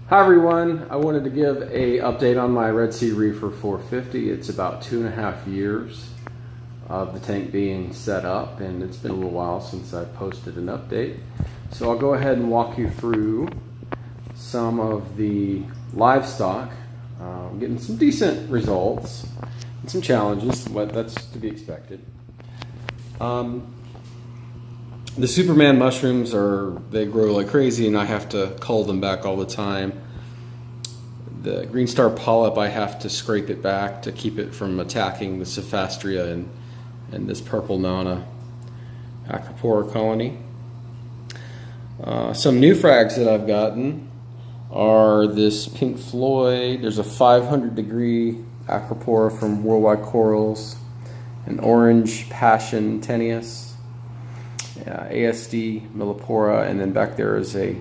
Hi everyone, I wanted to give a update on my Red Sea Reefer 450. It's about 2.5 years of the tank being set up, and it's been a little while since I posted an update. So I'll go ahead and walk you through some of the livestock. Getting some decent results and some challenges, but that's to be expected. The Superman mushrooms they grow like crazy, and I have to cull them back all the time. The green star polyp, I have to scrape it back to keep it from attacking the Sophastria and this purple Nana acropora colony. Some new frags that I've gotten are this Pink Floyd. There's a 500-degree acropora from Worldwide Corals, an orange Passion tenuis, ASD Millipora, and then back there is a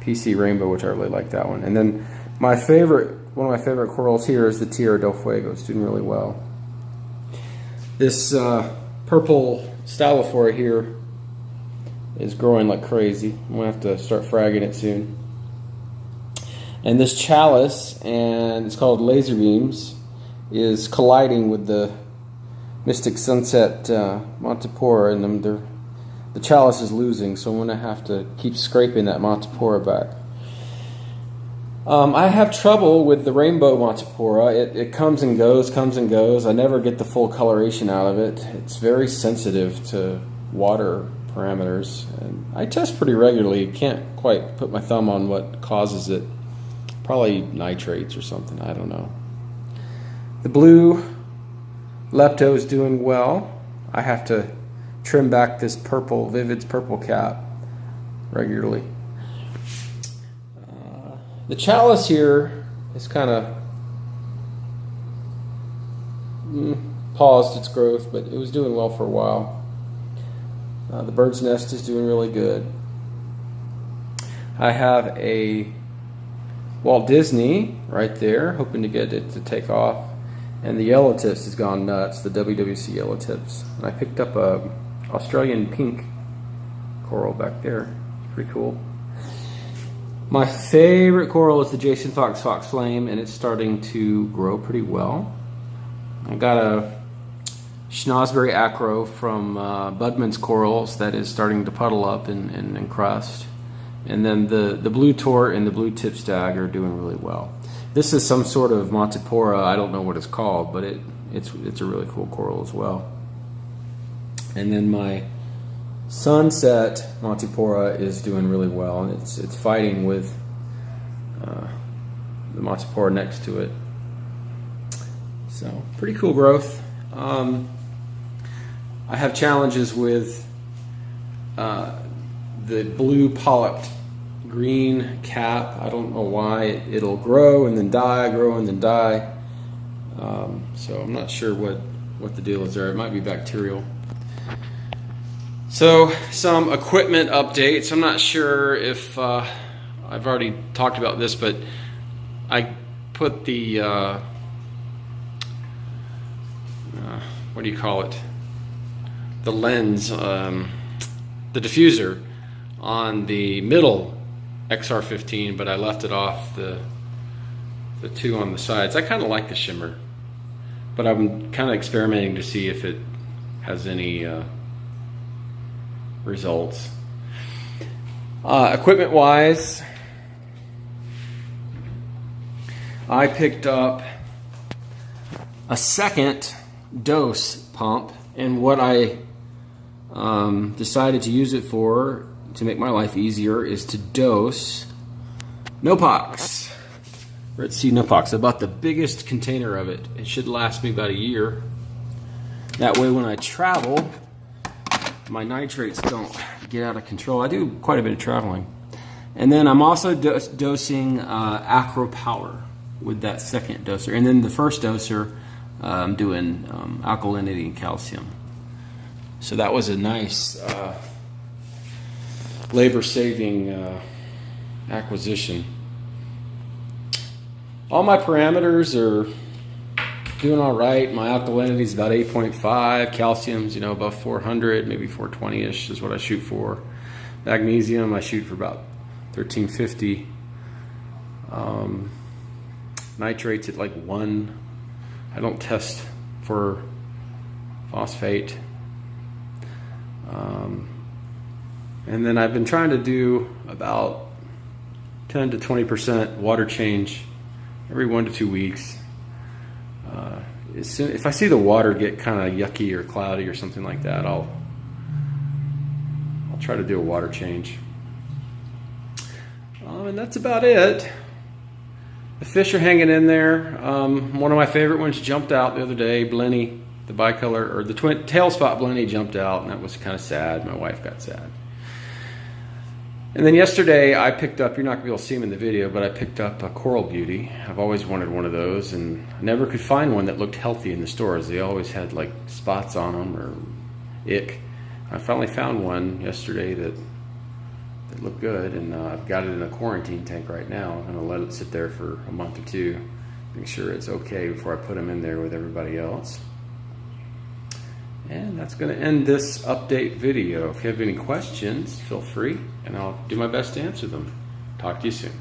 PC Rainbow, which I really like that one. And then one of my favorite corals here is the Tierra del Fuego. It's doing really well. This purple Stylophora here is growing like crazy. I'm gonna have to start fragging it soon. And this Chalice, and it's called Laser Beams, is colliding with the Mystic Sunset Montipora, and the Chalice is losing, so I'm going to have to keep scraping that Montipora back. I have trouble with the Rainbow Montipora. It comes and goes. I never get the full coloration out of it. It's very sensitive to water parameters, and I test pretty regularly. Can't quite put my thumb on what causes it. Probably nitrates or something, I don't know. The blue Lepto is doing well. I have to trim back this purple, Vivid's purple cap regularly. The Chalice here is kind of paused its growth, but it was doing well for a while. The Bird's Nest is doing really good. I have a Walt Disney right there, hoping to get it to take off. And the yellow tips has gone nuts, the WWC yellow tips. And I picked up a Australian pink coral back there. It's pretty cool. My favorite coral is the Jason Fox Flame, and it's starting to grow pretty well. I got a Schnozberry acro from Budman's Corals that is starting to puddle up and encrust. And then the blue tort and the blue tip stag are doing really well. This is some sort of Montipora. I don't know what it's called, but it's a really cool coral as well. And then my Sunset Montipora is doing really well, and it's fighting with the Montipora next to it. So pretty cool growth. I have challenges with the blue polyped green cap. I don't know why it'll grow and then die, grow and then die. So I'm not sure what the deal is there. It might be bacterial. So some equipment updates. I'm not sure if I've already talked about this, but I put the what do you call it? The lens, the diffuser on the middle XR15, but I left it off the two on the sides. I kind of like the shimmer, but I'm kind of experimenting to see if it has any results. Equipment wise, I picked up a second dose pump, and what I decided to use it for, to make my life easier, is to dose Nopox. Red Sea Nopox. I bought the biggest container of it. It should last me about a year. That way when I travel, my nitrates don't get out of control. I do quite a bit of traveling. And then I'm also dosing Acro Power with that second doser. And then the first doser, I'm doing alkalinity and calcium. So that was a nice labor-saving acquisition. All my parameters are doing all right. My alkalinity is about 8.5. Calcium's, above 400, maybe 420-ish is what I shoot for. Magnesium, I shoot for about 1350. Nitrates at like 1. I don't test for phosphate. And then I've been trying to do about 10 to 20% water change every 1 to 2 weeks. If I see the water get kind of yucky or cloudy or something like that, I'll try to do a water change. And that's about it. The fish are hanging in there. One of my favorite ones jumped out the other day. Blenny, the bicolor, or the twin tail spot blenny jumped out, and that was kind of sad. My wife got sad. And then yesterday I picked up, you're not going to be able to see them in the video, but I picked up a coral beauty. I've always wanted one of those, and I never could find one that looked healthy in the stores. They always had like spots on them or ick. I finally found one yesterday that looked good, and I've got it in a quarantine tank right now. I'm going to let it sit there for a month or two, make sure it's okay before I put them in there with everybody else. And that's going to end this update video. If you have any questions, feel free, and I'll do my best to answer them. Talk to you soon.